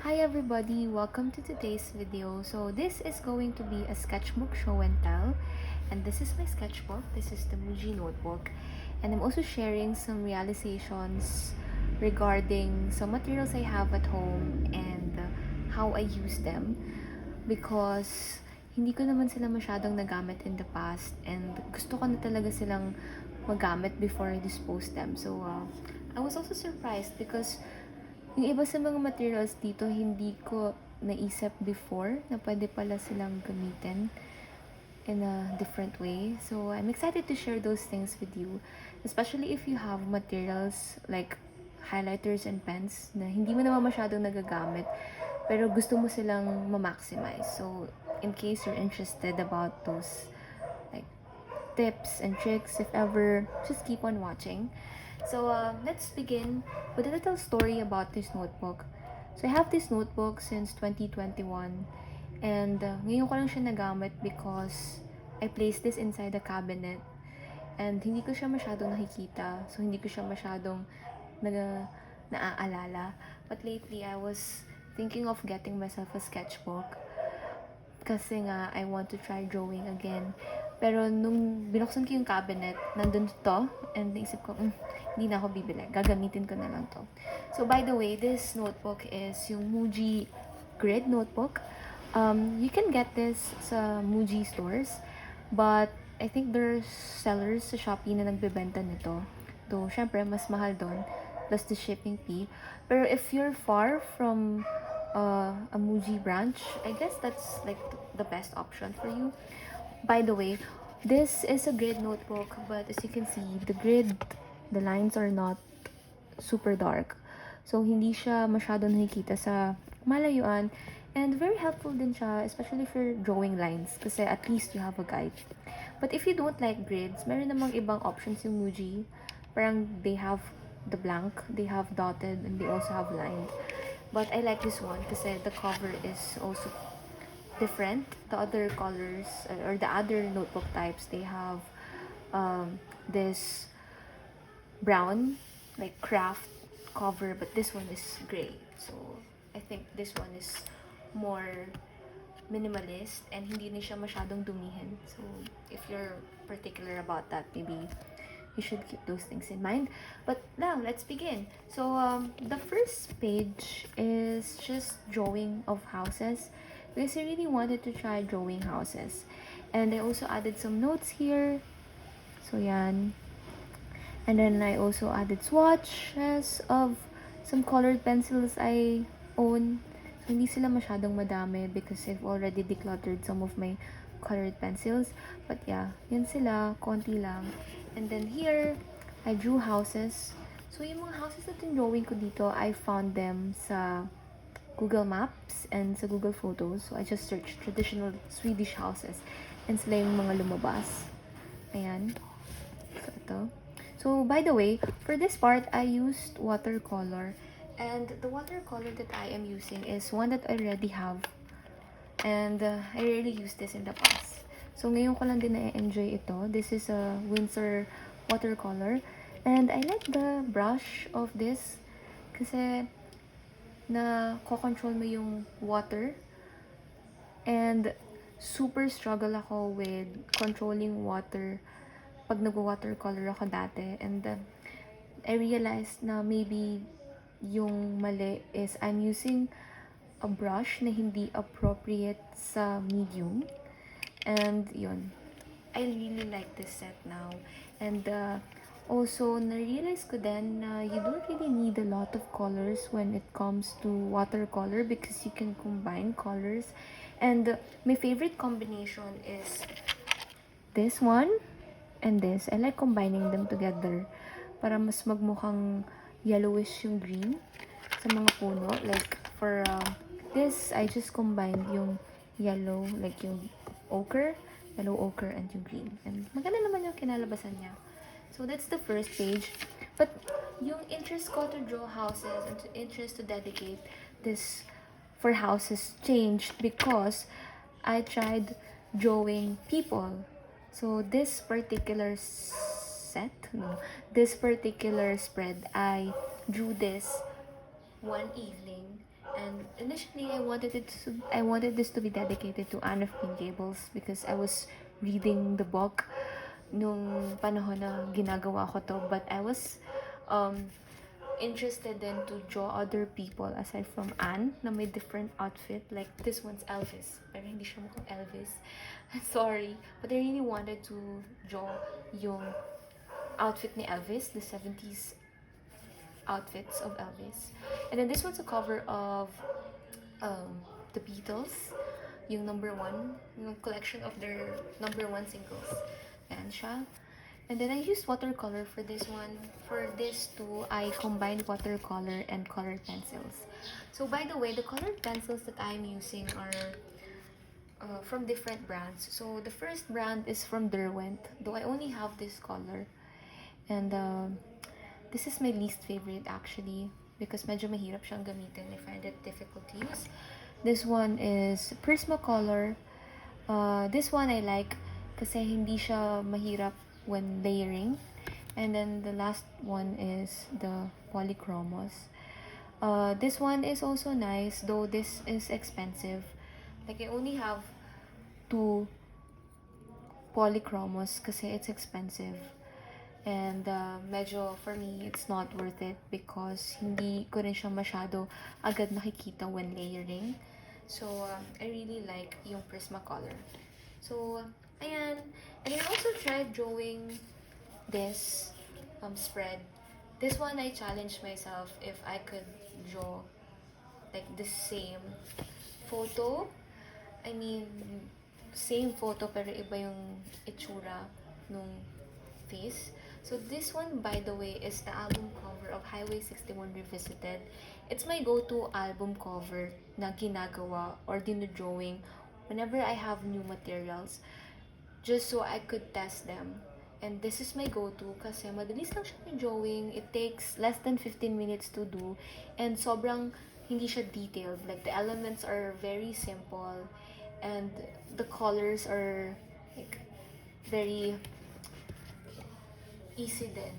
Hi everybody, welcome to today's video. So this is going to be a sketchbook show and tell, and this is my sketchbook. This is the Muji notebook, and I'm also sharing some realizations regarding some materials I have at home and how I use them, because hindi ko naman sila masyadong nagamit in the past and gusto ko na talaga silang magamit before I dispose them. So I was also surprised because yung iba sa mga materials dito, hindi ko naisip before na pwede pala silang gamitin in a different way. So, I'm excited to share those things with you. Especially if you have materials like highlighters and pens na hindi mo naman masyadong nagagamit, pero gusto mo silang ma-maximize. So, in case you're interested about those like tips and tricks, if ever, just keep on watching. So let's begin with a little story about this notebook. So I have this notebook since 2021, and ngayon ko lang siya nagamit because I placed this inside the cabinet and hindi ko siya masyadong nakikita, so hindi ko siya masyadong naaalala. But lately I was thinking of getting myself a sketchbook kasi nga I want to try drawing again. Pero nung binuksan ko yung cabinet, nandun to, and naisip ko, hindi na ako bibili. Gagamitin ko na lang to. So by the way, this notebook is yung Muji grid notebook. You can get this sa Muji stores, but I think there's sellers sa Shopee na nagbebenta nito. Though, syempre, mas mahal doon, plus the shipping fee. Pero if you're far from a Muji branch, I guess that's like the best option for you. By the way, this is a grid notebook, but as you can see, the lines are not super dark. So, hindi siya masyado nakikita sa malayuan. And very helpful din siya, especially for drawing lines, kasi at least you have a guide. But if you don't like grids, meron namang ibang options yung Muji. Parang they have the blank, they have dotted, and they also have lined. But I like this one kasi the cover is also different. The other colors or the other notebook types, they have this brown like craft cover, but this one is gray. So I think this one is more minimalist and hindi na siya masyadong dumihin. So if you're particular about that, maybe you should keep those things in mind. But now let's begin. So the first page is just drawing of houses because I really wanted to try drawing houses, and I also added some notes here. So yan. And then I also added swatches of some colored pencils I own. So hindi sila masyadong madami because I've already decluttered some of my colored pencils. But yeah, yan sila, konti lang. And then here, I drew houses. So yung mga houses na tinrawing ko dito, I found them sa Google Maps and sa Google Photos. So I just searched traditional Swedish houses. And sila yung mga lumabas. Ayan. So ito. So by the way, for this part, I used watercolor. And the watercolor that I am using is one that I already have. And I rarely used this in the past. So, ngayon ko lang din na-enjoy ito. This is a Winsor watercolor. And I like the brush of this kasi na-control mo yung water. And super struggle ako with controlling water pag nag-watercolor ako dati. And I realized na maybe yung mali is I'm using a brush na hindi appropriate sa medium. And yun, I really like this set now. And also, na-realize ko din na you don't really need a lot of colors when it comes to watercolor because you can combine colors. And my favorite combination is this one and this. I like combining them together para mas magmukhang yellowish yung green sa mga puno. Like for this, I just combined yung yellow, like yung yellow ochre, and yung green. And maganda naman yung kinalabasan niya. So that's the first page. But yung interest ko to draw houses and to interest to dedicate this for houses changed because I tried drawing people. So this particular this particular spread, I drew this one evening and Initially, I wanted this to be dedicated to Anne of Green Gables because I was reading the book nung panahon na ginagawa ko to. But I was um, interested then to draw other people aside from Anne na may different outfit. Like this one's Elvis. Pero hindi siya mukhang Elvis. Sorry. But I really wanted to draw yung outfit ni Elvis, the 70s outfits of Elvis. And then this one's a cover of the Beatles, yung number one, yung collection of their number one singles. Yan siya. And then I used watercolor for this one. For this too, I combined watercolor and colored pencils. So by the way, the colored pencils that I'm using are from different brands. So the first brand is from Derwent, though I only have this color. And this is my least favorite actually because medyo mahirap siyang gamitin. I find it difficult to use. This one is Prismacolor. This one I like kasi hindi siya mahirap when layering. And then the last one is the Polychromos. This one is also nice, though this is expensive. Like I only have 2 Polychromos kasi it's expensive. And medyo for me, it's not worth it because hindi ko rin siya masyado agad nakikita when layering. So, I really like yung Prismacolor. So, ayan. And I also tried drawing this spread. This one, I challenged myself if I could draw like the same photo. I mean, same photo pero iba yung itsura nung face. So this one, by the way, is the album cover of Highway 61 Revisited. It's my go-to album cover na ginagawa or dinodrawing whenever I have new materials, just so I could test them. And this is my go-to kasi madalis lang siya drawing. It takes less than 15 minutes to do. And sobrang hindi siya detailed. Like the elements are very simple. And the colors are like very easy din.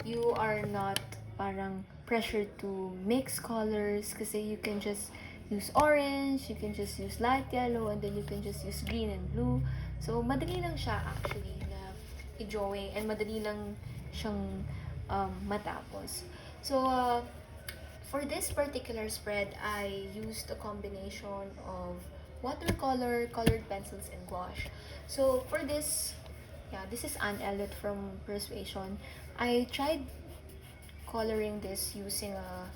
You are not parang pressured to mix colors kasi you can just use orange, you can just use light yellow, and then you can just use green and blue. So, madali lang siya actually na i-drawing and madali lang siyang matapos. So, for this particular spread, I used a combination of watercolor, colored pencils, and gouache. So, for this, yeah, this is Anne Elliot from Persuasion. I tried coloring this using a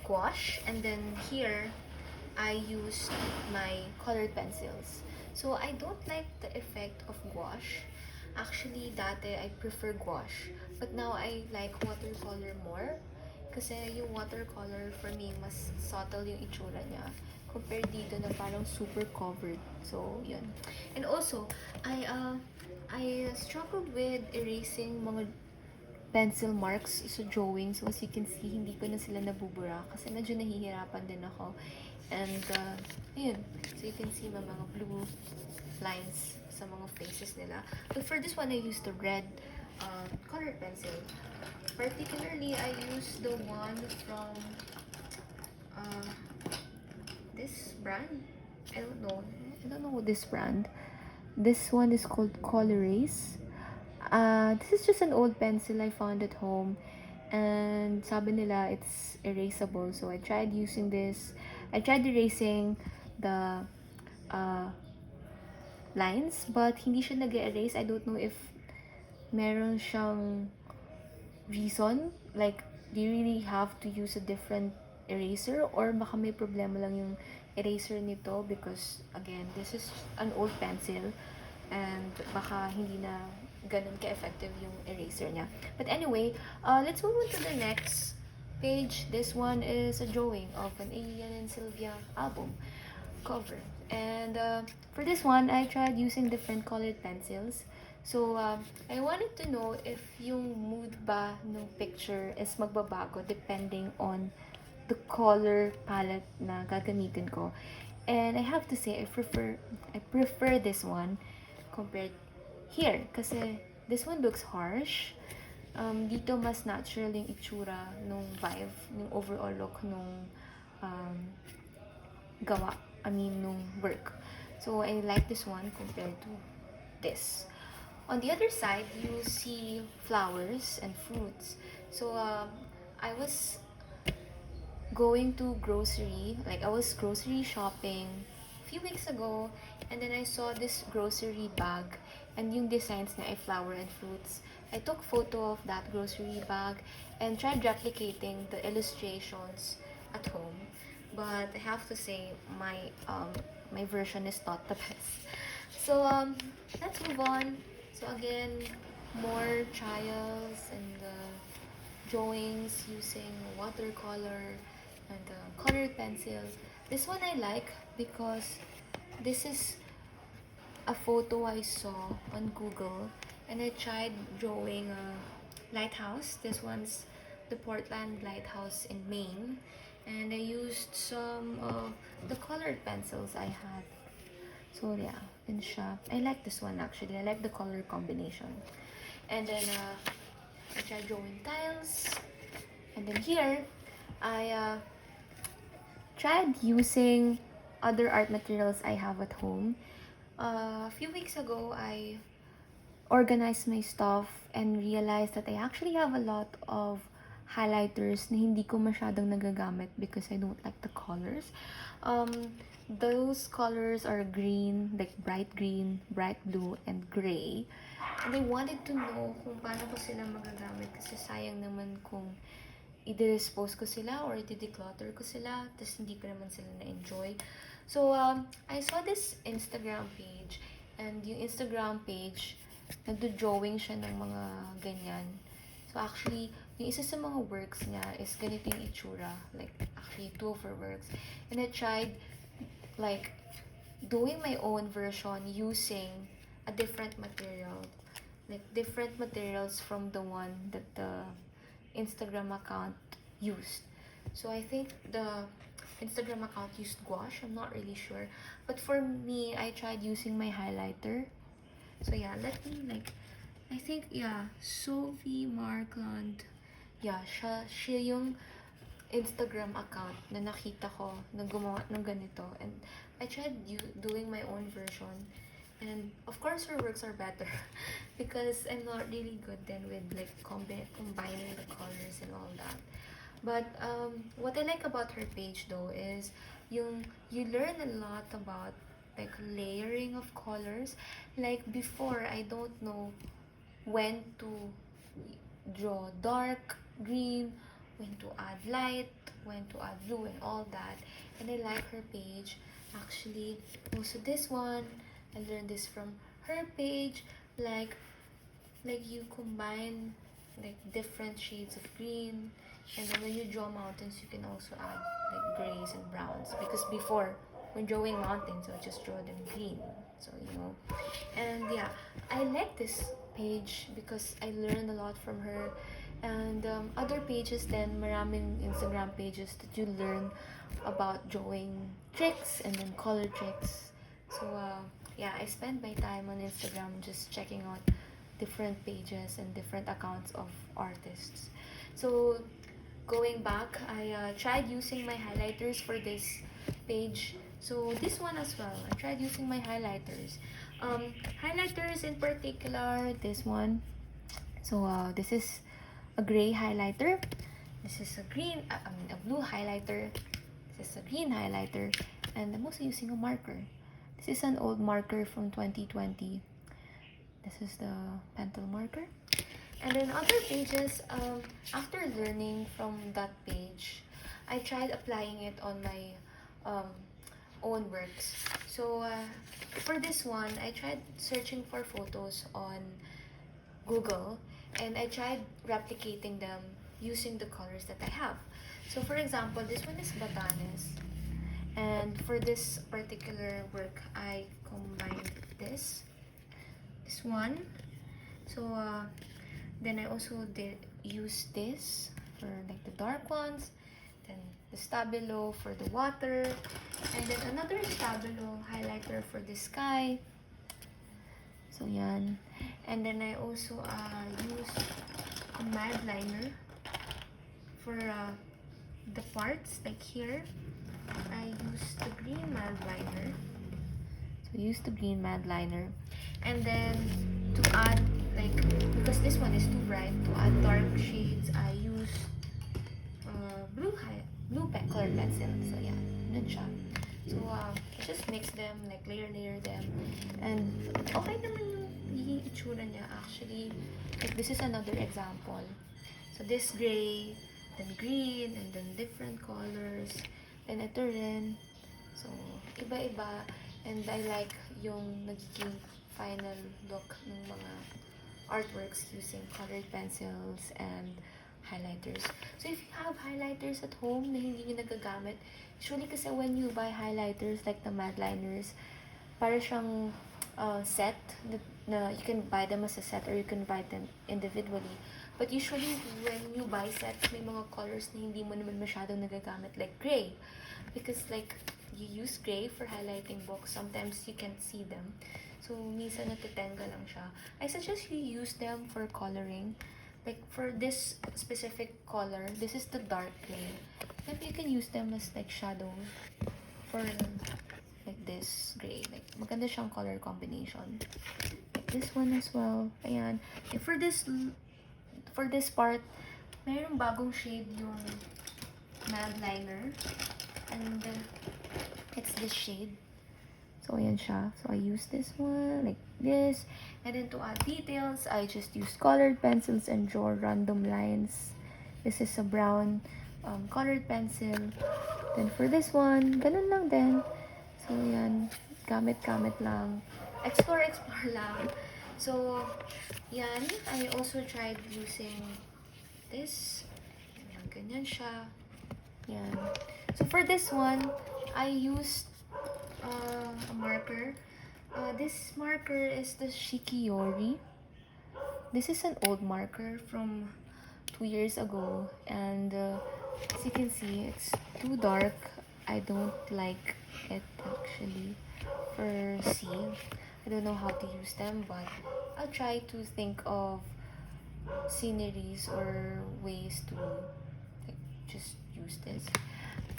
gouache, and then here I used my colored pencils. So I don't like the effect of gouache. Actually, dati I prefer gouache, but now I like watercolor more kasi yung watercolor for me mas subtle yung itsura niya compared dito na parang super covered. So, yun. And also, I struggled with erasing mga pencil marks sa drawing. So, as you can see, hindi ko na sila nabubura kasi medyo nahihirapan din ako. And, ayun. So, you can see mga blue lines sa mga faces nila. But for this one, I used the red colored pencil. Particularly, I used the one from this brand. I don't know this brand. This one is called Colorase. This is just an old pencil I found at home, and sabi nila it's erasable. So I tried using this. I tried erasing the lines, but hindi siya nag-erase. I don't know if meron siyang reason. Like, do you really have to use a different eraser, or baka may problema lang yung eraser nito because again, this is an old pencil and baka hindi na ganun ka-effective yung eraser niya. But anyway, let's move on to the next page. This one is a drawing of an Ian and Sylvia album cover. And for this one, I tried using different colored pencils. So, I wanted to know if yung mood ba ng picture is magbabago depending on the color palette na gagamitin ko. And I have to say, I prefer this one compared here. Kasi this one looks harsh. Dito mas natural yung itsura nung vibe, yung overall look nung gawa, nung work. So I like this one compared to this. On the other side, you see flowers and fruits. So I was going to grocery, like I was grocery shopping a few weeks ago, and then I saw this grocery bag, and yung designs na ay flower and fruits. I took photo of that grocery bag and tried replicating the illustrations at home. But I have to say my version is not the best. So let's move on. So again, more trials and drawings using watercolor and colored pencils. This one I like because this is a photo I saw on Google, and I tried drawing a lighthouse. This one's the Portland Lighthouse in Maine, and I used some of the colored pencils I had. So yeah, in shop. I like this one actually. I like the color combination. And then I tried drawing tiles. And then here, I tried using other art materials I have at home. A few weeks ago, I organized my stuff and realized that I actually have a lot of highlighters na hindi ko masyadong nagagamit because I don't like the colors. Those colors are green, like bright green, bright blue, and gray. And I wanted to know kung paano ko sila magagamit kasi sayang naman kung i-dispose ko sila or i-declutter ko sila tapos hindi ko naman sila na-enjoy. So, I saw this Instagram page, and yung Instagram page, nagdo-drawing siya ng mga ganyan. So, actually, yung isa sa mga works niya is ganito yung itsura. Like, actually, 2 of her works. And I tried, like, doing my own version using a different material. Like, different materials from the one that the Instagram account used. So I think the Instagram account used gouache, I'm not really sure. But for me, I tried using my highlighter. So yeah, let me I think, yeah, Sophie Markland. Yeah, siya yung Instagram account na nakita ko na gumawa ng ganito. And I tried doing my own version. And of course, her works are better because I'm not really good then with like combining the colors and all that. But what I like about her page though is you learn a lot about like layering of colors. Like before, I don't know when to draw dark green, when to add light, when to add blue and all that. And I like her page. Actually, also this one, I learned this from her page, like you combine like different shades of green, and then when you draw mountains, you can also add like grays and browns. Because before, when drawing mountains, I just draw them green. So and yeah, I like this page because I learned a lot from her. And other pages then, maraming Instagram pages that you learn about drawing tricks and then color tricks. So yeah, I spend my time on Instagram just checking out different pages and different accounts of artists. So going back, I tried using my highlighters for this page. So this one as well, I tried using my highlighters. Highlighters in particular, this one. So this is a gray highlighter. This is a a blue highlighter. This is a green highlighter, and I'm also using a marker. This is an old marker from 2020. This is the pentel marker. And then other pages, after learning from that page, I tried applying it on my own works. So for this one, I tried searching for photos on Google, and I tried replicating them using the colors that I have. So for example, this one is Batanes. And for this particular work, I combined this one. So then I also did use this for like the dark ones, then the stabilo for the water, and then another stabilo highlighter for the sky. So yan. And then I also used a mad liner for the parts like here. I used the green matte liner. So use the green matte liner. And then to add, like, because this one is too bright, to add dark shades, I use blue colored pencil. So yeah, yun siya. So I just mix them, like layer them, and okay naman yung itsura niya actually. Like this is another example. So this gray, then green, and then different colors. Then ito rin. So iba-iba, and I like yung nagiging final look ng mga artworks using colored pencils and highlighters. So if you have highlighters at home na hindi nyo nagagamit, usually kasi when you buy highlighters like the matte liners, para siyang set na you can buy them as a set or you can buy them individually. But usually when you buy sets, may mga colors na hindi mo naman masyadong nagagamit, like gray. Because like you use gray for highlighting books, sometimes you can't see them. So minsan natitenga lang siya. I suggest you use them for coloring. Like for this specific color, this is the dark gray. Maybe you can use them as like shadow for like this gray. Like maganda siyang color combination. Like this one as well. Ayan. And for this part, mayroong bagong shade yung matte liner. And it's this shade. So ayan siya. So I use this one like this. And then to add details, I just use colored pencils and draw random lines. This is a brown colored pencil. Then for this one, ganun lang din. So yan, gamit-gamit lang. Explore lang. So yan, I also tried using this. Yan, ganyan siya. Yan. So for this one, I used a marker. This marker is the Shikiori. This is an old marker from 2 years ago, and as you can see, it's too dark. I don't like it actually for C. I don't know how to use them, but I'll try to think of sceneries or ways to like just use this.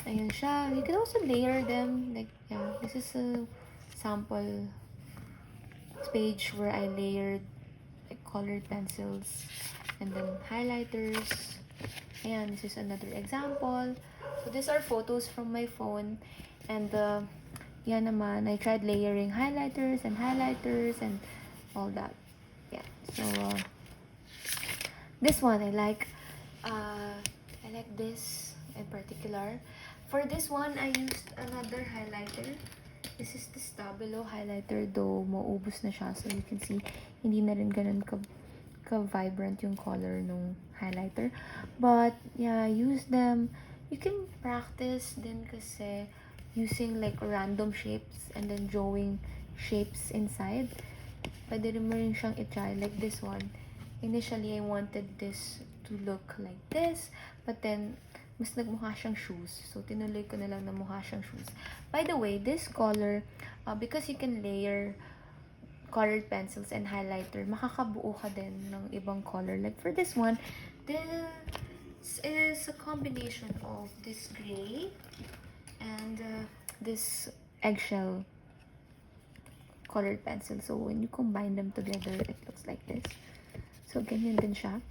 Ayun siya. You can also layer them. Like, yeah, this is a sample page where I layered like colored pencils and then highlighters. Ayan, this is another example. So these are photos from my phone. And yan naman, I tried layering highlighters and all that. Yeah, so this one I like this in particular. For this one, I used another highlighter. This is the Stabilo highlighter, though maubos na siya. So you can see, hindi na rin ganun ka-vibrant yung color ng highlighter. But yeah, use them. You can practice din kasi using like random shapes and then drawing shapes inside. Pwede rin siyang i-try like this one. Initially, I wanted this to look like this, but then mas nagmukha siyang shoes. So, tinuloy ko na lang na mukha siyang shoes. By the way, this color, because you can layer colored pencils and highlighter, makakabuo ka din ng ibang color. Like for this one, this is a combination of this gray and this eggshell colored pencil. So, when you combine them together, it looks like this. So, ganyan din siya.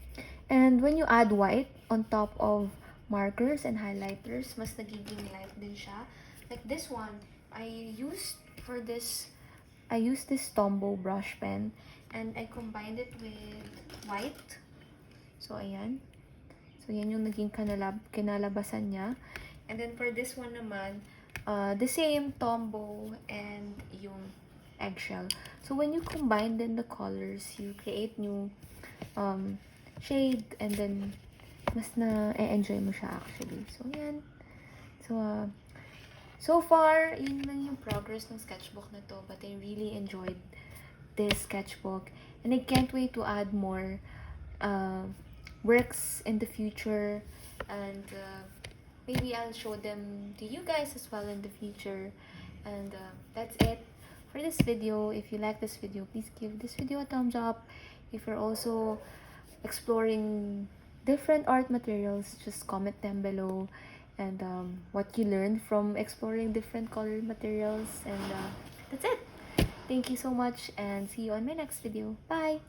And when you add white on top of markers and highlighters, mas nagiging light din siya. Like this one, I used this Tombow brush pen and I combined it with white. So, ayan. So, yan yung naging kinalabasan niya. And then, for this one naman, the same Tombow and yung eggshell. So, when you combine then the colors, you create new shade and then mas na-enjoy mo siya actually. So, yan. So far, yun lang yung progress ng sketchbook na to. But I really enjoyed this sketchbook. And I can't wait to add more works in the future. And maybe I'll show them to you guys as well in the future. And that's it for this video. If you like this video, please give this video a thumbs up. If you're also exploring different art materials, just comment them below. and what you learned from exploring different color materials. And that's it. Thank you so much, and see you on my next video. Bye!